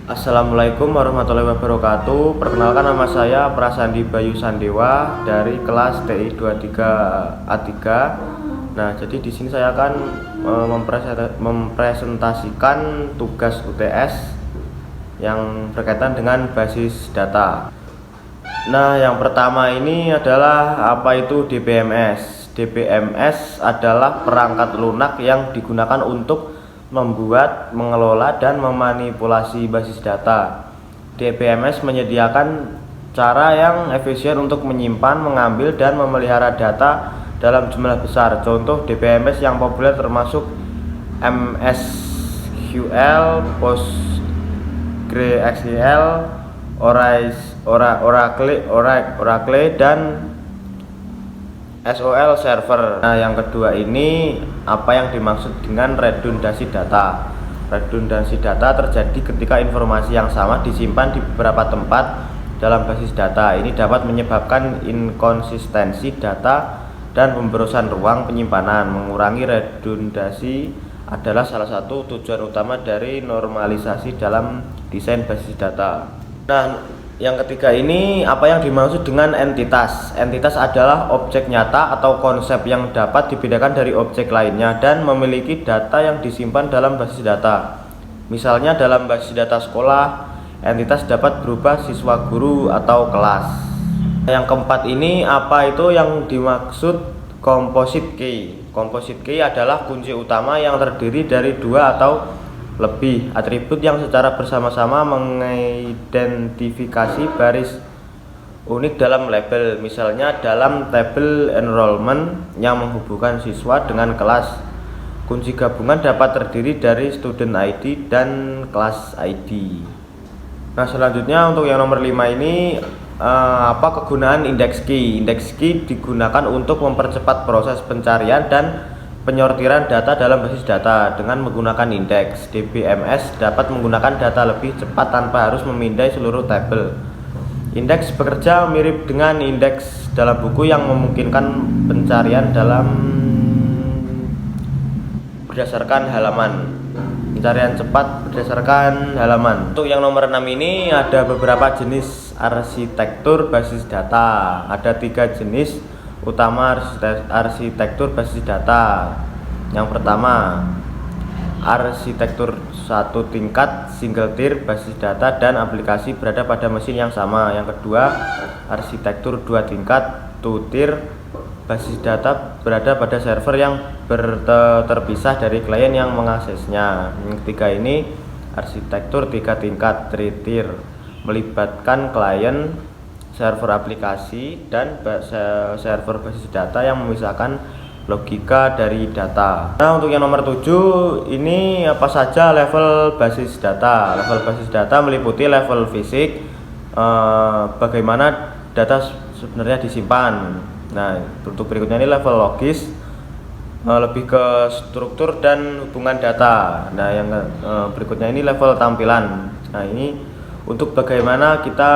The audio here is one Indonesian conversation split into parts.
Assalamualaikum warahmatullahi wabarakatuh. Perkenalkan, nama saya Prasandi Bayu Sandewa dari kelas TI 23A3. Nah, jadi di sini saya akan mempresentasikan tugas UTS yang berkaitan dengan basis data. Nah, yang pertama ini adalah apa itu DBMS. DBMS adalah perangkat lunak yang digunakan untuk membuat, mengelola, dan memanipulasi basis data. DBMS menyediakan cara yang efisien untuk menyimpan, mengambil, dan memelihara data dalam jumlah besar. Contoh DBMS yang populer termasuk MSQL, PostgreSQL, Oracle, dan SQL Server. Nah, yang kedua ini apa yang dimaksud dengan redundansi data. Redundansi data terjadi ketika informasi yang sama disimpan di beberapa tempat dalam basis data. Ini dapat menyebabkan inkonsistensi data dan pemborosan ruang penyimpanan. Mengurangi redundansi adalah salah satu tujuan utama dari normalisasi dalam desain basis data. Nah, yang ketiga ini apa yang dimaksud dengan entitas. Entitas adalah objek nyata atau konsep yang dapat dibedakan dari objek lainnya dan memiliki data yang disimpan dalam basis data. Misalnya dalam basis data sekolah, entitas dapat berupa siswa, guru, atau kelas. Yang keempat ini apa itu yang dimaksud composite key. Composite key adalah kunci utama yang terdiri dari dua atau lebih atribut yang secara bersama-sama mengidentifikasi baris unik dalam label. Misalnya dalam tabel enrollment yang menghubungkan siswa dengan kelas, kunci gabungan dapat terdiri dari student ID dan class ID. Nah, selanjutnya untuk yang nomor 5 ini apa kegunaan index key. Index key digunakan untuk mempercepat proses pencarian dan penyortiran data dalam basis data dengan menggunakan indeks. DBMS dapat menggunakan data lebih cepat tanpa harus memindai seluruh tabel. Indeks bekerja mirip dengan indeks dalam buku yang memungkinkan pencarian berdasarkan halaman. Pencarian cepat berdasarkan halaman. Untuk yang nomor 6 ini ada beberapa jenis arsitektur basis data. Ada 3 jenis utama arsitektur basis data. Yang pertama, arsitektur satu tingkat single tier basis data dan aplikasi berada pada mesin yang sama. Yang kedua, arsitektur dua tingkat two tier basis data berada pada server yang terpisah dari klien yang mengaksesnya. Yang ketiga ini arsitektur tiga tingkat three tier melibatkan klien, server aplikasi, dan server basis data yang memisahkan logika dari data. Nah, untuk yang nomor 7 ini apa saja level basis data. Level basis data meliputi level fisik, bagaimana data sebenarnya disimpan. Nah, untuk berikutnya ini level logis, lebih ke struktur dan hubungan data. Nah, yang berikutnya ini level tampilan. Nah, ini untuk bagaimana kita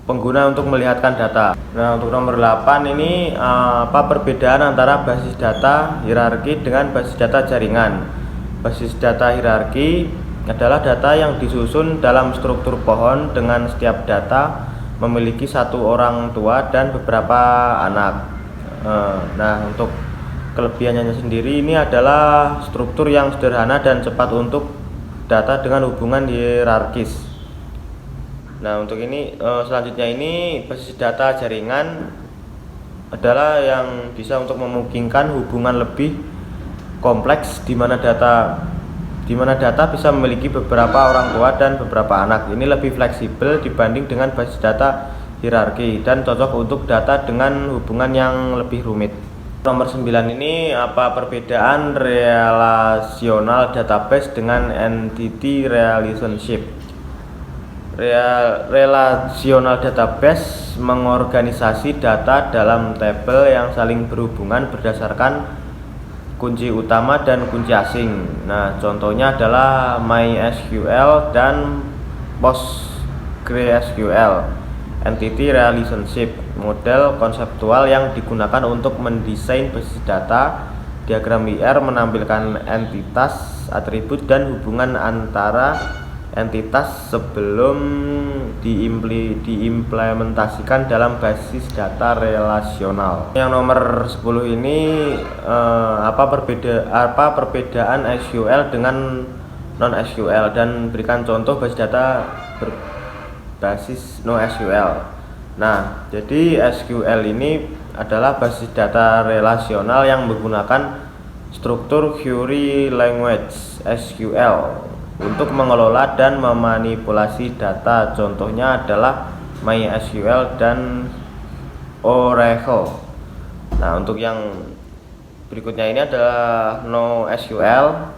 pengguna untuk melihatkan data. Nah, untuk nomor 8 ini apa perbedaan antara basis data hierarki dengan basis data jaringan. Basis data hierarki adalah data yang disusun dalam struktur pohon dengan setiap data memiliki satu orang tua dan beberapa anak. Nah, untuk kelebihannya sendiri ini adalah struktur yang sederhana dan cepat untuk data dengan hubungan hierarkis. Nah, untuk ini selanjutnya ini basis data jaringan adalah yang bisa untuk memungkinkan hubungan lebih kompleks di mana data bisa memiliki beberapa orang tua dan beberapa anak. Ini lebih fleksibel dibanding dengan basis data hierarki dan cocok untuk data dengan hubungan yang lebih rumit. Nomor 9 ini apa perbedaan relational database dengan entity relationship. Relational database mengorganisasi data dalam tabel yang saling berhubungan berdasarkan kunci utama dan kunci asing. Nah, contohnya adalah MySQL dan PostgreSQL. Entity relationship model konseptual yang digunakan untuk mendesain basis data. Diagram IR menampilkan entitas, atribut, dan hubungan antara entitas sebelum diimplementasikan dalam basis data relasional. Yang nomor 10 ini apa perbedaan SQL dengan non SQL, dan berikan contoh basis data berbasis NoSQL. Nah, jadi SQL ini adalah basis data relasional yang menggunakan struktur query language SQL untuk mengelola dan memanipulasi data. Contohnya adalah MySQL dan Oracle. Nah, untuk yang berikutnya ini adalah NoSQL,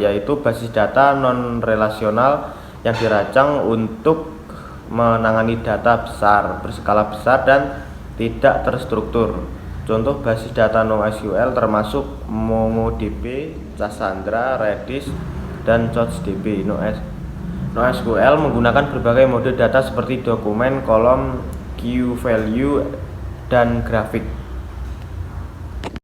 yaitu basis data non relasional yang dirancang untuk menangani data besar, berskala besar dan tidak terstruktur. Contoh basis data NoSQL termasuk MongoDB, Cassandra, Redis, dan CouchDB. NoSQL menggunakan berbagai mode data seperti dokumen, kolom, key value, dan grafik.